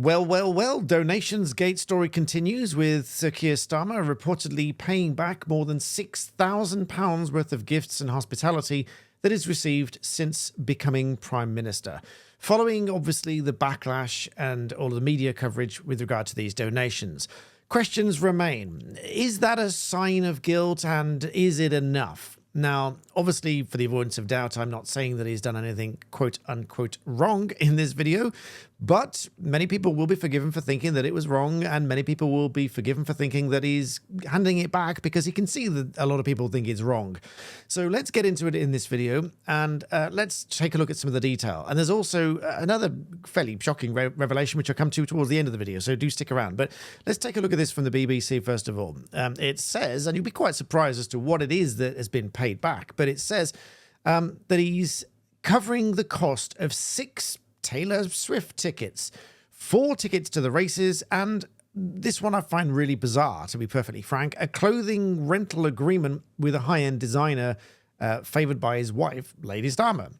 Well, well, well, Donations Gate story continues with Sir Keir Starmer reportedly paying back more than £6,000 worth of gifts and hospitality that is received since becoming Prime Minister, following obviously the backlash and all of the media coverage with regard to these donations. Questions remain. Is that a sign of guilt, and is it enough? Now, obviously, for the avoidance of doubt, I'm not saying that he's done anything quote-unquote wrong in this video, but many people will be forgiven for thinking that it was wrong, and many people will be forgiven for thinking that he's handing it back because he can see that a lot of people think it's wrong. So let's get into it in this video, and let's take a look at some of the detail. And there's also another fairly shocking revelation, which I'll come to towards the end of the video, so do stick around. But let's take a look at this from the BBC first of all. It says, and you'll be quite surprised as to what it is that has been paid back, but it says that he's covering the cost of 6 Taylor Swift tickets, 4 tickets to the races, and this one I find really bizarre, to be perfectly frank, a clothing rental agreement with a high-end designer favoured by his wife, Lady Starmer.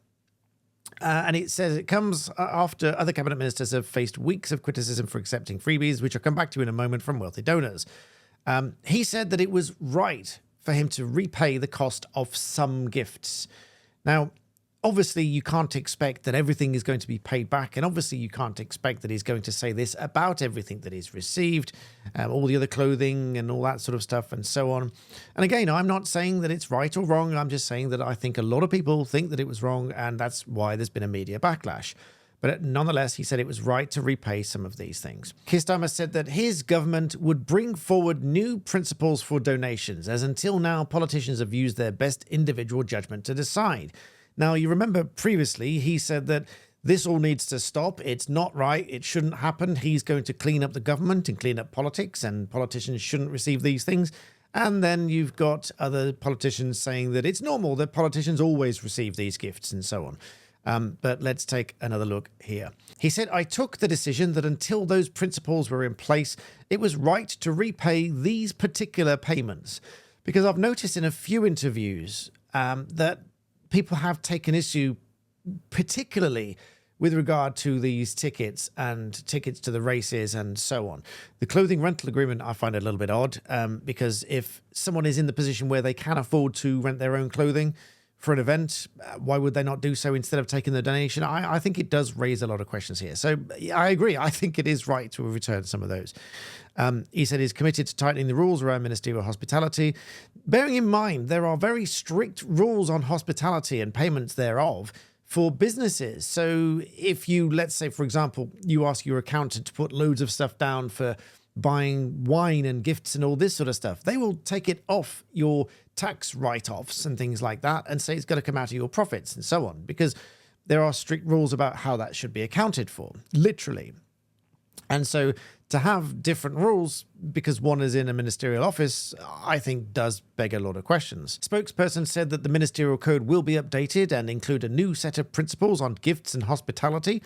And it says it comes after other cabinet ministers have faced weeks of criticism for accepting freebies, which I'll come back to in a moment, from wealthy donors. He said that it was right for him to repay the cost of some gifts. Now, obviously, you can't expect that everything is going to be paid back, and obviously you can't expect that he's going to say this about everything that he's received, all the other clothing and all that sort of stuff and so on. And again, I'm not saying that it's right or wrong. I'm just saying that I think a lot of people think that it was wrong, and that's why there's been a media backlash. But nonetheless, he said it was right to repay some of these things. Keir Starmer said that his government would bring forward new principles for donations, as until now politicians have used their best individual judgment to decide. Now, you remember previously he said that this all needs to stop. It's not right. It shouldn't happen. He's going to clean up the government and clean up politics, and politicians shouldn't receive these things. And then you've got other politicians saying that it's normal, that politicians always receive these gifts and so on. But let's take another look here. He said, I took the decision that until those principles were in place, it was right to repay these particular payments. Because I've noticed in a few interviews that people have taken issue, particularly with regard to these tickets and tickets to the races and so on. The clothing rental agreement I find a little bit odd, because if someone is in the position where they can afford to rent their own clothing for an event, why would they not do so instead of taking the donation? I think it does raise a lot of questions here. So I agree. I think it is right to return some of those. He said he's committed to tightening the rules around ministerial hospitality, bearing in mind there are very strict rules on hospitality and payments thereof for businesses. So if you, let's say, for example, you ask your accountant to put loads of stuff down for buying wine and gifts and all this sort of stuff, they will take it off your tax write-offs and things like that and say it's got to come out of your profits and so on, because there are strict rules about how that should be accounted for, literally. And so to have different rules because one is in a ministerial office, I think does beg a lot of questions. Spokesperson said that the ministerial code will be updated and include a new set of principles on gifts and hospitality,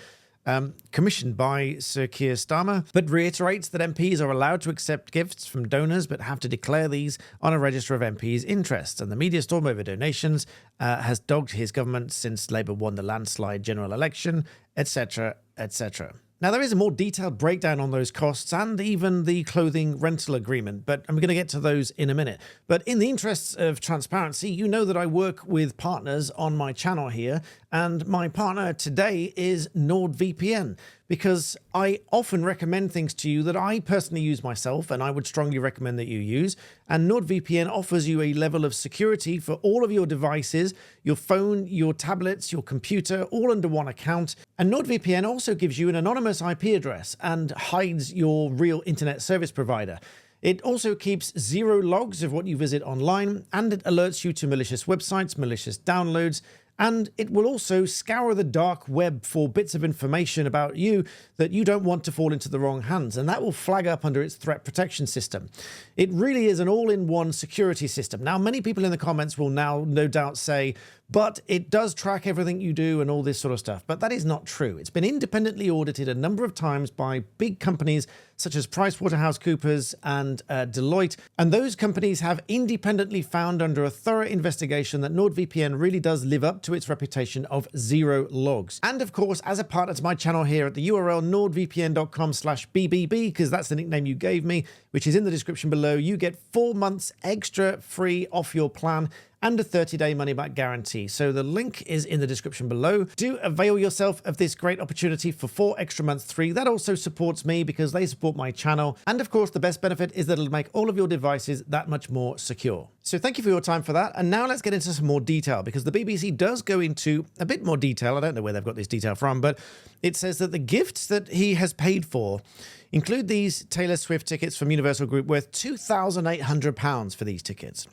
commissioned by Sir Keir Starmer, but reiterates that MPs are allowed to accept gifts from donors but have to declare these on a register of MPs' interests. And the media storm over donations has dogged his government since Labour won the landslide general election, etc., etc. Now, there is a more detailed breakdown on those costs and even the clothing rental agreement, but I'm going to get to those in a minute. But in the interests of transparency, you know that I work with partners on my channel here, and my partner today is NordVPN, because I often recommend things to you that I personally use myself, and I would strongly recommend that you use. And NordVPN offers you a level of security for all of your devices, your phone, your tablets, your computer, all under one account. And NordVPN also gives you an anonymous IP address and hides your real internet service provider. It also keeps 0 logs of what you visit online, and it alerts you to malicious websites, malicious downloads, and it will also scour the dark web for bits of information about you that you don't want to fall into the wrong hands, and that will flag up under its threat protection system. It really is an all-in-one security system. Now, many people in the comments will now no doubt say, but it does track everything you do and all this sort of stuff. But that is not true. It's been independently audited a number of times by big companies such as PricewaterhouseCoopers and Deloitte. And those companies have independently found under a thorough investigation that NordVPN really does live up to its reputation of zero logs. And of course, as a partner to my channel here at the URL nordvpn.com/BBB, because that's the nickname you gave me, which is in the description below, you get 4 months extra free off your plan and a 30-day money-back guarantee. So the link is in the description below. Do avail yourself of this great opportunity for 4 extra months free. That also supports me because they support my channel. And of course, the best benefit is that it'll make all of your devices that much more secure. So thank you for your time for that. And now let's get into some more detail, because the BBC does go into a bit more detail. I don't know where they've got this detail from, but it says that the gifts that he has paid for include these Taylor Swift tickets from Universal Group worth £2,800 for these tickets.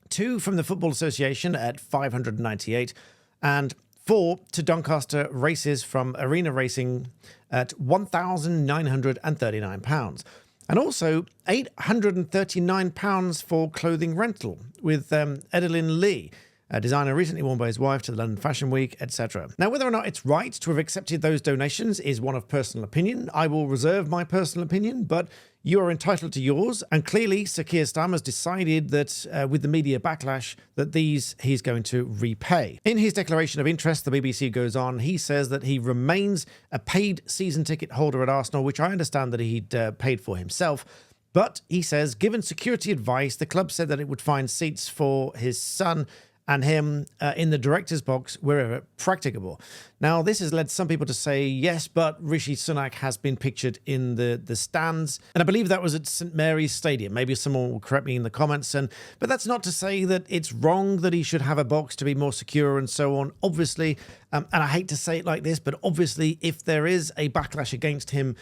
2 from the Football Association at $598, and 4 to Doncaster races from Arena Racing at £1,939. And also £839 for clothing rental with Edelyn Lee, a designer recently worn by his wife to the London Fashion Week, etc. Now, whether or not it's right to have accepted those donations is one of personal opinion. I will reserve my personal opinion, but you are entitled to yours. And clearly, Sir Keir Starmer has decided that with the media backlash, that these he's going to repay. In his declaration of interest, the BBC goes on, he says that he remains a paid season ticket holder at Arsenal, which I understand that he'd paid for himself. But he says, given security advice, the club said that it would find seats for his son and him in the director's box wherever practicable. Now, this has led some people to say, yes, but Rishi Sunak has been pictured in the stands. And I believe that was at St Mary's Stadium. Maybe someone will correct me in the comments. But that's not to say that it's wrong that he should have a box to be more secure and so on. Obviously, and I hate to say it like this, but obviously, if there is a backlash against him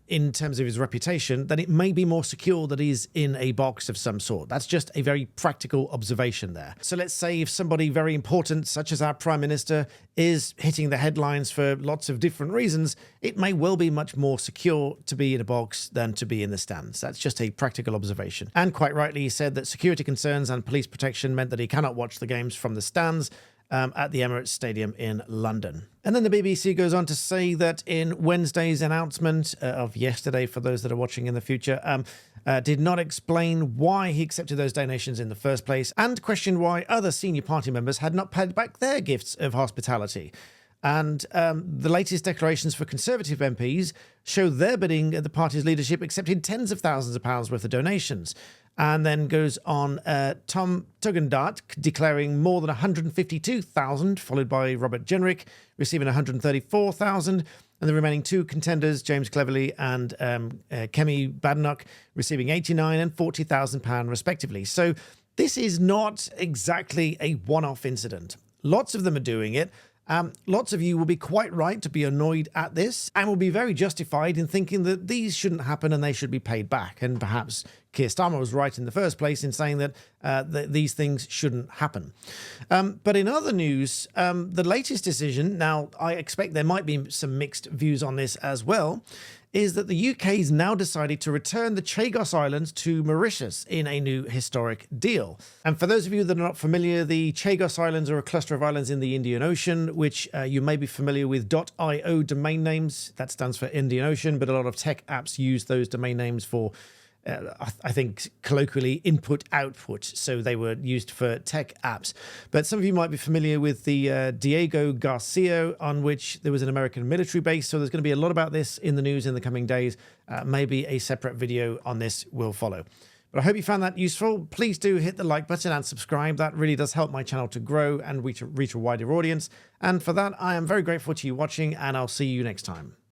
in terms of his reputation, then it may be more secure that he's in a box of some sort. That's just a very practical observation there. So let's say if somebody very important, such as our Prime Minister, is hitting the headlines for lots of different reasons, it may well be much more secure to be in a box than to be in the stands. That's just a practical observation. And quite rightly, he said that security concerns and police protection meant that he cannot watch the games from the stands at the Emirates Stadium in London. And then the BBC goes on to say that in Wednesday's announcement of yesterday, for those that are watching in the future, did not explain why he accepted those donations in the first place, and questioned why other senior party members had not paid back their gifts of hospitality. And the latest declarations for Conservative MPs show their bidding at the party's leadership accepted tens of thousands of pounds worth of donations. And then goes on Tom Tugendhat declaring more than 152,000, followed by Robert Jenrick receiving 134,000, and the remaining 2 contenders, James Cleverly and Kemi Badenoch, receiving 89 and 40,000 pounds respectively. So this is not exactly a one-off incident. Lots of them are doing it. Lots of you will be quite right to be annoyed at this and will be very justified in thinking that these shouldn't happen and they should be paid back. And perhaps Keir Starmer was right in the first place in saying that these things shouldn't happen. But in other news, the latest decision, now I expect there might be some mixed views on this as well, is that the UK's now decided to return the Chagos Islands to Mauritius in a new historic deal. And for those of you that are not familiar, the Chagos Islands are a cluster of islands in the Indian Ocean, which you may be familiar with .io domain names. That stands for Indian Ocean, but a lot of tech apps use those domain names for I think colloquially input-output, so they were used for tech apps. But some of you might be familiar with the Diego Garcia, on which there was an American military base, so there's going to be a lot about this in the news in the coming days. Maybe a separate video on this will follow. But I hope you found that useful. Please do hit the like button and subscribe. That really does help my channel to grow and reach a wider audience. And for that, I am very grateful to you watching, and I'll see you next time.